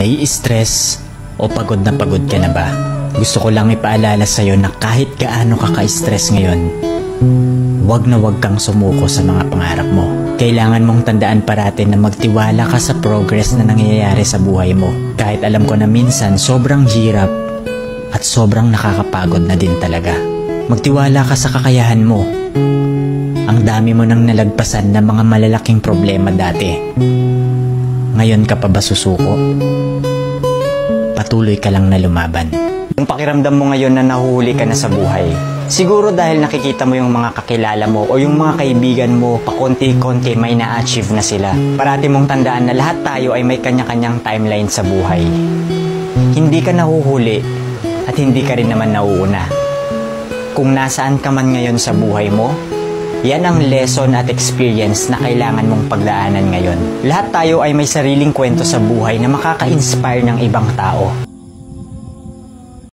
Nai-stress o pagod ka na ba? Gusto ko lang ipaalala sa'yo na kahit gaano ka ka-stress ngayon, wag na wag kang sumuko sa mga pangarap mo. Kailangan mong tandaan parati na magtiwala ka sa progress na nangyayari sa buhay mo. Kahit alam ko na minsan sobrang hirap at sobrang nakakapagod na din talaga. Magtiwala ka sa kakayahan mo. Ang dami mo nang nalagpasan na mga malalaking problema dati. Ngayon ka pa ba susuko? Patuloy ka lang na lumaban. Kung pakiramdam mo ngayon na nahuhuli ka na sa buhay, siguro dahil nakikita mo yung mga kakilala mo o yung mga kaibigan mo pakonti-konti may na-achieve na sila. Parati mong tandaan na lahat tayo ay may kanya-kanyang timeline sa buhay. Hindi ka nahuhuli at hindi ka rin naman nauuna. Kung nasaan ka man ngayon sa buhay mo, yan ang lesson at experience na kailangan mong pagdaanan ngayon. Lahat tayo ay may sariling kwento sa buhay na makaka-inspire ng ibang tao.